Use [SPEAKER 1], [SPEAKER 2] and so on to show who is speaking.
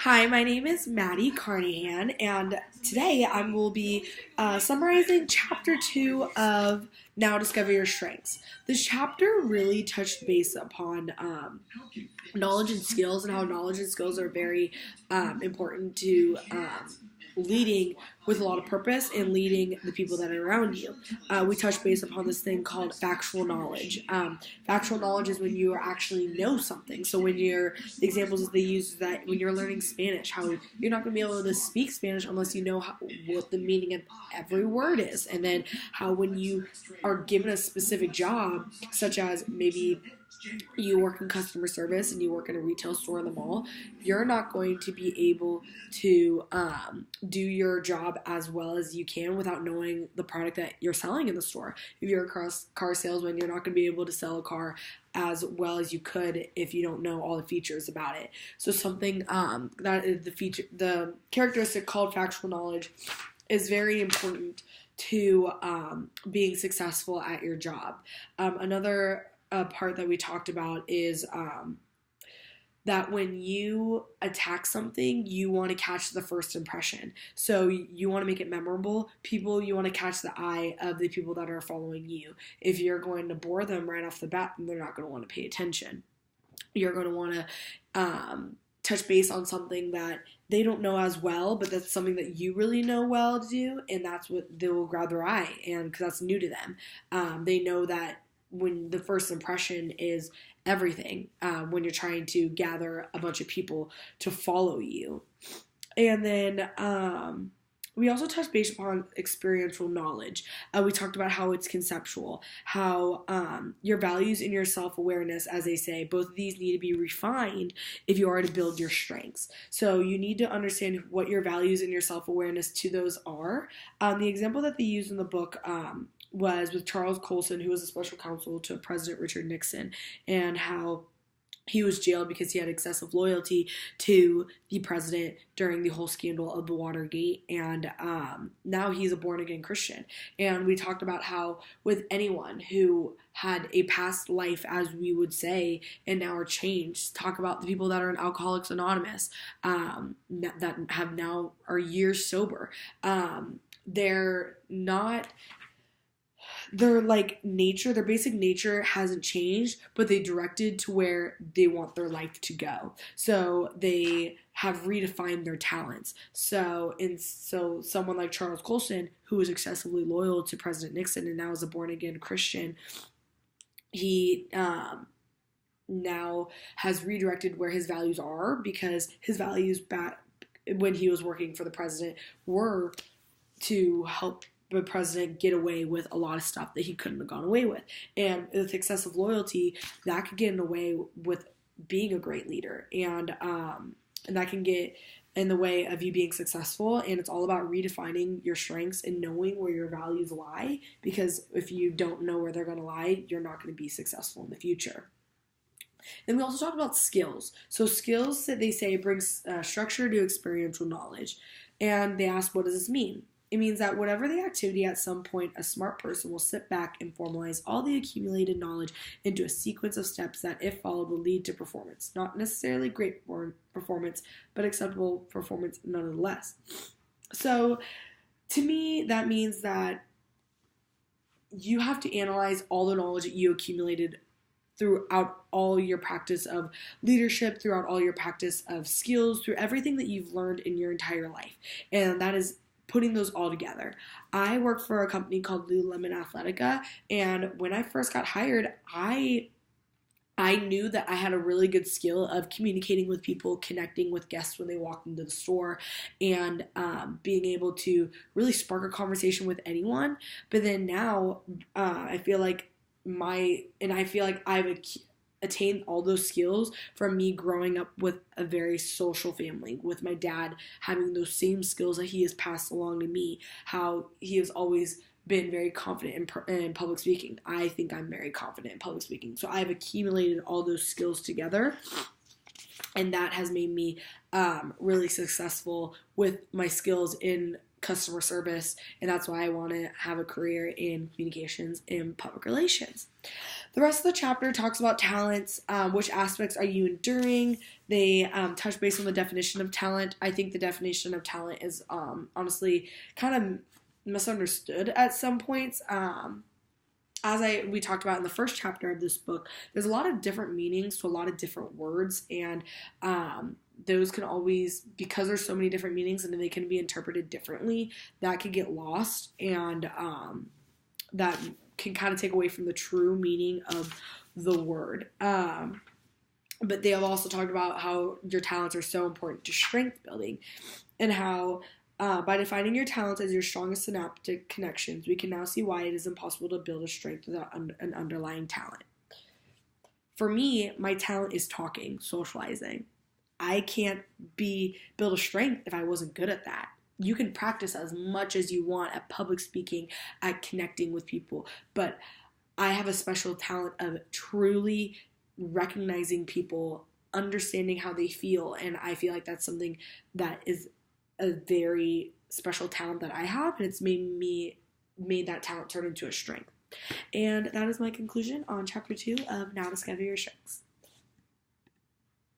[SPEAKER 1] Hi, my name is Maddie Carnahan, and today I will be summarizing Chapter 2 of Now Discover Your Strengths. This chapter really touched base upon knowledge and skills, and how knowledge and skills are very important to leading with a lot of purpose and leading the people that are around you. We touched base upon this thing called factual knowledge. Factual knowledge is when you actually know something. So when the examples that they use is that when you're learning Spanish, how you're not going to be able to speak Spanish unless you know what the meaning of every word is. And then how when you are given a specific job, such as maybe you work in customer service and you work in a retail store in the mall, you're not going to be able to do your job as well as you can without knowing the product that you're selling in the store. If you're a car salesman, you're not going to be able to sell a car as well as you could if you don't know all the features about it. So something that is the characteristic called factual knowledge is very important to being successful at your job. Another part that we talked about is that when you attack something, you want to catch the first impression. So you want to make it memorable. You want to catch the eye of the people that are following you. If you're going to bore them right off the bat, then they're not going to want to pay attention. You're going to want to touch base on something that they don't know as well, but that's something that you really know well to do, and that's what they will grab their eye, and because that's new to them. They know that when the first impression is everything, when you're trying to gather a bunch of people to follow you. And then we also touched base upon experiential knowledge. We talked about how it's conceptual, how your values and your self-awareness, as they say, both of these need to be refined if you are to build your strengths. So you need to understand what your values and your self-awareness to those are. The example that they used in the book was with Charles Colson, who was a special counsel to President Richard Nixon, and how he was jailed because he had excessive loyalty to the president during the whole scandal of the Watergate, and now he's a born-again Christian. And we talked about how with anyone who had a past life, as we would say, and now are changed, talk about the people that are in Alcoholics Anonymous, that have now are years sober. They're not... Their their basic nature hasn't changed, but they directed to where they want their life to go. So they have redefined their talents. So someone like Charles Colson, who was excessively loyal to President Nixon and now is a born-again Christian, he now has redirected where his values are, because his values back when he was working for the president were to help the president get away with a lot of stuff that he couldn't have gone away with. And with excessive loyalty, that could get in the way with being a great leader. And that can get in the way of you being successful. And it's all about redefining your strengths and knowing where your values lie. Because if you don't know where they're going to lie, you're not going to be successful in the future. And we also talked about skills. So skills, that they say, brings structure to experiential knowledge. And they ask, what does this mean? It means that whatever the activity, at some point, a smart person will sit back and formalize all the accumulated knowledge into a sequence of steps that, if followed, will lead to performance. Not necessarily great performance, but acceptable performance nonetheless. So, to me, that means that you have to analyze all the knowledge that you accumulated throughout all your practice of leadership, throughout all your practice of skills, through everything that you've learned in your entire life. And that is putting those all together. I work for a company called Lululemon Athletica, and when I first got hired, I knew that I had a really good skill of communicating with people, connecting with guests when they walked into the store, and being able to really spark a conversation with anyone. But then now, I feel like I've attained all those skills from me growing up with a very social family, with my dad having those same skills that he has passed along to me, how he has always been very confident in public speaking. I think I'm very confident in public speaking. So I've accumulated all those skills together, and that has made me really successful with my skills in customer service, and that's why I want to have a career in communications and public relations. The rest of the chapter talks about talents. Which aspects are you enduring? They touch base on the definition of talent. I think the definition of talent is honestly kind of misunderstood at some points. As we talked about in the first chapter of this book, there's a lot of different meanings to a lot of different words, and those can always, because there's so many different meanings and they can be interpreted differently, that could get lost, and that can kind of take away from the true meaning of the word. But they have also talked about how your talents are so important to strength building, and how by defining your talents as your strongest synaptic connections, we can now see why it is impossible to build a strength without an underlying talent. For me, my talent is talking, socializing. I can't build a strength if I wasn't good at that. You can practice as much as you want at public speaking, at connecting with people, but I have a special talent of truly recognizing people, understanding how they feel, and I feel like that's something that is a very special talent that I have, and it's made that talent turn into a strength. And that is my conclusion on chapter 2 of Now Discover Your Strengths.